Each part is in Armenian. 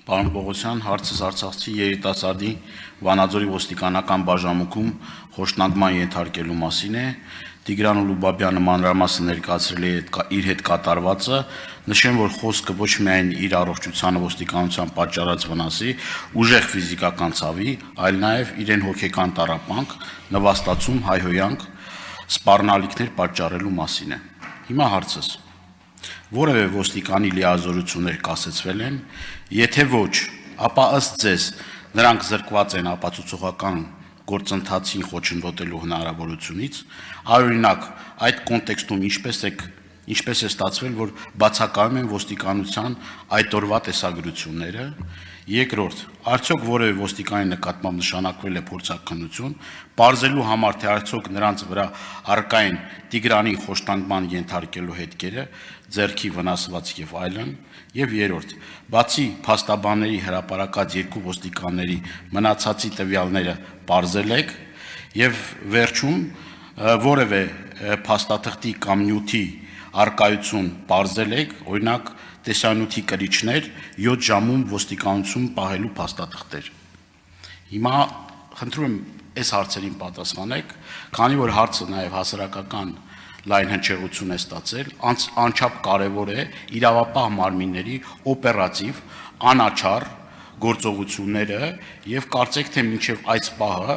Պարոն Պողոսյան, հարցս Արցախցի երիտասարդի Վանաձորի ոստիկանական բաժանմունքում խոշտանգման ենթարկելու մասին է։ Տիգրան Ուլուբաբյանը մանրամասն ներկայացրել է իր հետ կատարվածը, նշեմ, որ խոսքը ոչ միայն իր առողջությանը ոստիկանության պատճառած վնասի, ուժեղ ֆիզիկական ցավի, այլ նաև իրեն հոգեկան տառապանք, նվաստացում, հայհոյանք, սպառնալիքներ պատճառելու մասին է։ Հիմա հարցս. որևէ ոստիկանի լիազորություններ կասեցվել են, եթե ոչ, ապա ըստ ձեզ նրանք զրկված են ապացուցողական գործընթացին խոչընդոտելու հնարավորությունից, օրինակ այդ կոնտեքստում ինչպես է ստացվել, որ բացակայում են ոստիկանության այդ օրվա տեսագրությունները, երկրորդ, արդյոք որևէ ոստիկանի նկատմամբ նշանակվել է փորձաքննություն, պարզելու համար, թե արդյոք նրանց վրա առկա են Տիգրանի խոշտանգման ենթարկելու հետքերը, ձեռքի վնասված եւ այլն, եւ երրորդ, բացի փաստաբանների հրապարակած երկու ոստիկանների մնացածի տվյալները պարզել եք եւ վերջում որևէ փաստաթղթի կամ նյութի արկայություն պարզել եք, օրինակ տեսանյութի կրիչներ 7 ժամում ոստիկանություն պահելու փաստաթղթեր։ Հիմա խնդրում եմ այս հարցերին պատասխանեք, քանի որ հարցը նաև հասարակական լայն հնչեղություն է ստացել, անչափ կարևոր է իրավապահ մարմինների օպերատիվ անաչառ գործողությունները եւ կարծեք թե մինչեւ այս պահը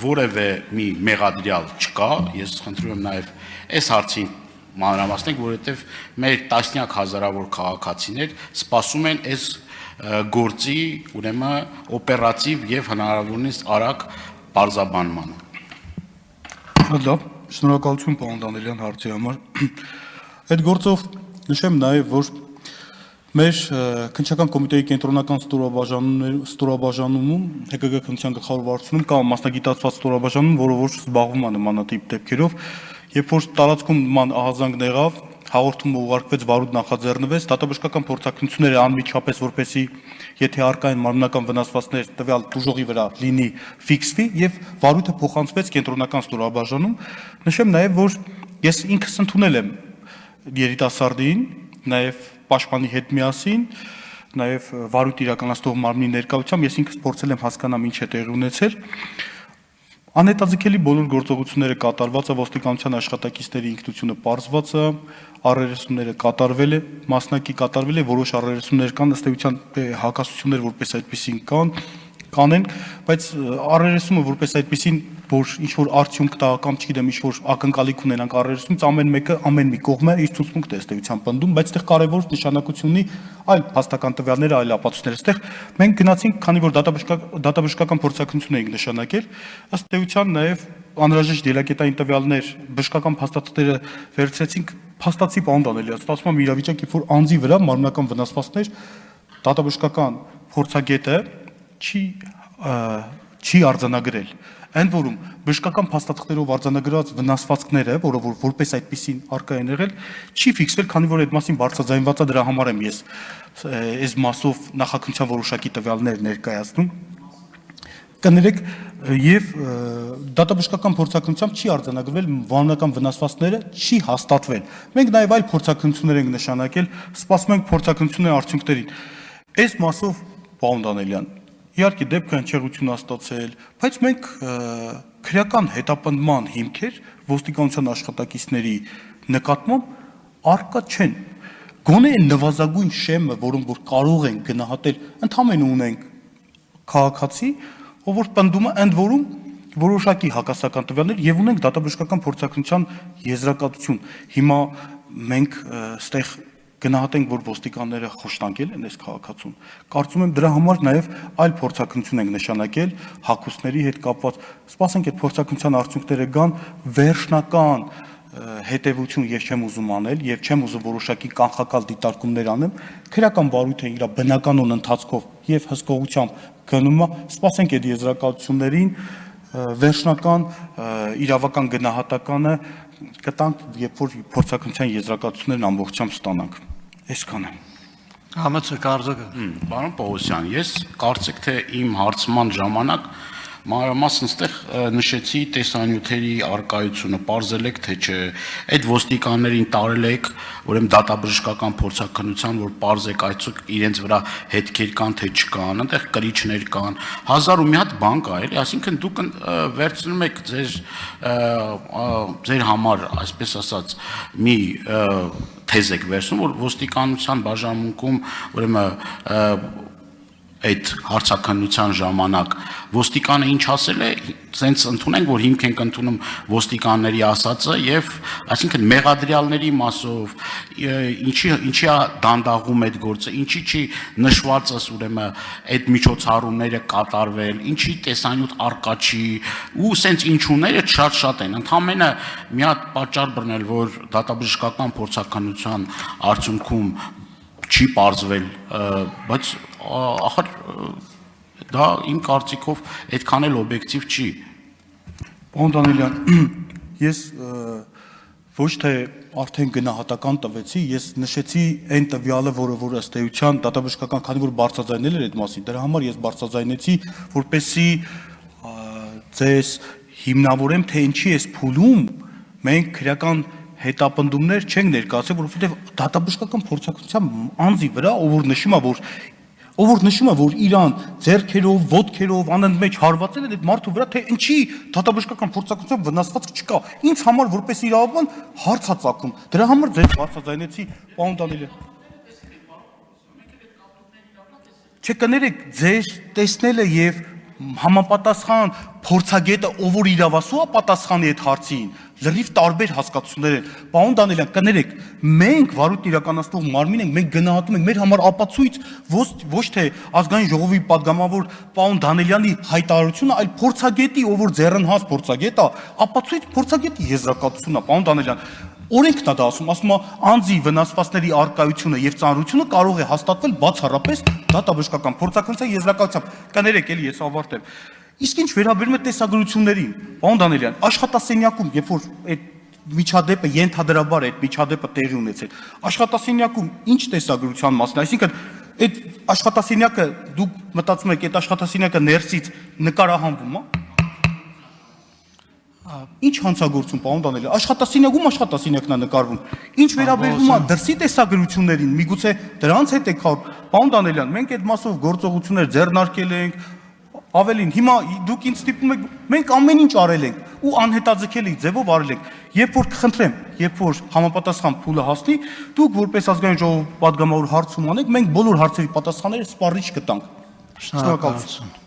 որևէ մի մեղադրյալ չկա, ես խնդրում եմ նաև այս հարցին մանրամասնենք, որովհետև մեր տասնյակ հազարավոր քաղաքացիներ սպասում են այս գործի, ուրեմն օպերատիվ եւ հնարավորինս արագ պարզաբանմանը։ Շատ լավ, շնորհակալություն պարոն Դանիելյան հարցի համար։ Այդ գործով նշեմ նաև, որ մեր քննչական կոմիտեի կենտրոնական ստորաբաժանումում ՀԿԳ քննչության գլխավոր վարչությունում կա մասնագիտացված ստորաբաժանում, որը որ զբաղվում է նմանատիպ դեպքերով, երբ որ տարածքում նման ահազանգ եղավ, հաղորդումը ուղարկվեց, վարույթ նախաձեռնվեց, դատաբժշկական փորձակնությունները անմիջապես, որպեսզի եթե առկա են մարմնական վնասվածքներ տվյալ տուժողի վրա լինի ֆիքսվի եւ վարույթը փոխանցվեց կենտրոնական ստորաբաժանում։ Նշեմ նաեւ, որ ես ինքս ընդունել եմ երիտասարդին, նաեւ պաշտպանի հետ միասին, նաեւ վարույթ իրականացնող մարմնի ներկայությամբ ես ինքս փորձել եմ հասկանամ ինչ է տեղի ունեցել։ Անհետաձգելի բոլոր գործողությունները կատարված է, ոստիկանության աշխատակիցների ինքնությունը պարզված է, առերեսումները կատարվել է, մասնակի կատարվել է, որոշ առերեսումներ կան, ըստ էության հակասություններ որպես այդպեսին կանեն, բայց առերեսումը որպես այդպեսին, որ ինչ-որ արդյունք տա կամ չգիտեմ, ինչ-որ ակնկալիք ունենանք առերեսումից, ամեն մեկը ամեն մի կողմը իր ցուցմունքն է ըստ էության պնդում, բայց այդտեղ կարևոր նշանակություն ունի այլ հաստական տվյալները, այլ ապացույցներ։ Այստեղ մենք գնացինք, քանի որ դատաբժշկական փորձակնություն էինք նշանակել, ըստ էության նաև անհրաժեշտ դիլակետային տվյալներ, բժշկական փաստաթղթերը վերցրեցինք, փաստացի պարոն Դանիելյան, ստացվում է իրավիճակ, երբ որ անձի վրա մարմնական վնասվածքներ դատաբժշկական փորձագետը չի արձանագրել, ընդ որում բժշկական փաստաթղթերով արձանագրված վնասվածքները, որը որպես այդպեսին առկա են եղել, չի ֆիքսվել, քանի որ այդ մասին բարձրաձայնված է, դրա համար եմ ես այս մասով նախաքննության որոշակի տվյալներ ներկայացնում։ Կներեք, եւ դատաբժշկական փորձակնությամբ չի արձանագրվել վանական վնասվածքները, չի հաստատվել։ Մենք նաեւ այլ փորձակնություններ ենք նշանակել, սպասում ենք փորձակնությունների արդյունքներին։ Այս մասով պարոն Դանիելյան, իհարկե դեպքը հնչեղություն ստացել, բայց մենք քրեական հետապնդման հիմքեր ոստիկանության աշխատակիցների նկատմամբ առկա չեն։ Գոնե նվազագույն շեմը, որոնք որ կարող են գնահատել, ընդհանրապես ունենք քաղաքացի, ով որ պնդում է, ընդ որում որոշակի հակասական տվյալներ եւ ունենք դատաբժշկական փորձակնության եզրակացություն։ Հիմա մենք ստեղ գնահատենք, որ ոստիկանները խոշտանգել են այս քաղաքացուն։ Կարծում եմ դրա համար նաև այլ փորձակնություն ենք նշանակել հակոստների հետ կապված։ Սպասենք այդ փորձակնության արդյունքները գան, վերջնական հետևություն ես չեմ ուզում անել եւ չեմ ուզում որոշակի կանխակալ դիտարկումներ անեմ։ Քրեական վարույթը իր բնականոն ընթացքով եւ հսկողությամբ գնում է, սպասենք այդ եզրակացություններին, վերջնական իրավական գնահատականը կտանք, երբ որ փորձակնության եզրակացություններն ամբողջությամբ ստանանք։ Այսքանը։ Համեցեք արձակը։ Պարոն Պողոսյան, ես կարծեք թե իմ հարցման ժամանակ Մանրամասն ստեղ նշեցի տեսանյութերի արկայությունը, parzել եք թե չէ, այդ ոստիկաններին տարել եք, ուրեմն դատաբժշկական փորձաքննության, որ parzեք այցուք իրենց վրա հետքեր կան թե չկան, այնտեղ կրիչներ կան, 1000 ու մի հատ բան կա, էլի, այսինքն դուք վերցնում եք ձեր համար, այսպես ասած, մի թեզ եք վերցնում, որ ոստիկանության բաժանմունքում, ուրեմն այդ հարցաքննության ժամանակ ոստիկանը ինչ ասել է, սենց ընդունենք, որ հիմք ենք ընդունում ոստիկանների ասածը եւ այսինքն մեղադրյալների մասով ինչի է դանդաղում այդ գործը, ինչի չի նշվածս ուրեմն այդ միջոցառումները կատարվել, ինչի տեսանյութ արկա չի ու սենց ինչուները շատ են։ Ընդամենը մի հատ պատճառ բռնել, որ դատաբժշկական փորձաքննության արդյունքում չի parzվել, բայց ախր դա իմ կարծիքով այդքան էլ օբյեկտիվ չի։ Պարոն Դանիելյան, ես ոչ թե արդեն գնահատական տվեցի, ես նշեցի այն տվյալը, որ ըստ էության դատաբժշկական, քանի որ բարձրաձայնել էր այդ մասին, դրա համար ես բարձրաձայնեցի, որպեսզի ձեզ հիմնավորեմ, թե ինչի էս փուլում մենք քրեական հետապնդումներ չենք ներկայացրել, որովհետև դատաբժշկական փորձաքննության անձի վրա, ով որ նշում է, որ իրան ձեռքերով, ոտքերով անընդմեջ մեջ հարվածել է այդ մարդու վրա, թե ինչի դատաբժշկական փորձաքննության վնասվածք չկա։ Ինձ համար որպես իրավաբան հարց է ծագում։ Դրա համար ձեզ բարձրաձայնեցի, պարոն Դանիելյան։ Չկներեք, ձեր տեսնելը եւ համապատասխան փորձագետը, ով որ իրավասու է պատասխանի այդ հարցին, լրիվ տարբեր հասկացություններ են։ Պարոն Դանիելյան, կներեք, մենք վարույթ իրականացնող մարմին ենք, մենք գնահատում ենք, մեր համար ապացույց ոչ թե ազգային ժողովի падգամավոր պարոն Դանիելյանի հայտարարությունը, այլ փորձագետի, ով որ ձեռնհաս փորձագետ է, ապացույց փորձագետի եզրակացությունն է, պարոն Դանիելյան։ Օրենքն է դա ասում է անձի վնասվածքների արկայությունը եւ ծանրությունը կարող է հաստատվել բացառապես դատաբժշկական փորձաքննության եզրակացությամբ։ Կներեք, էլի ես ավարտեմ։ Իսկ ինչ վերաբերում է տեսագրություններին, պարոն Դանիելյան, աշխատասենյակում, երբ որ այդ միջադեպը ենթադրաբար այդ միջադեպը տեղի ունեցել, աշխատասենյակում ինչ տեսագրության մասն, այսինքն այդ աշխատասենյակը դուք մտածում եք, այդ աշխատասենյակը ներսից նկարահանվում է։ Ինչ հանցագործում, պարոն Դանիելյան, աշխատասենյակն է նկարվում։ Ինչ վերաբերվում է դրսի տեսագրություններին, միգուցե դրանց հետ եք խաղ, պարոն Դանիելյան, մենք այդ մասով գործողություններ ձեռնարկել ենք, ավելին, հիմա դուք ինձ ստիպում եք, մենք ամեն ինչ արել ենք ու անհետաձգելի ձևով արել ենք։ Երբ որ կխնդրեմ, երբ որ համապատասխան փուլը հասնի, դուք որպես ազգային ժողով падգամավոր հարցում անեք, մենք բոլոր հարցերի պատասխանները սպառիչ կտանք։ Շնորհակալություն։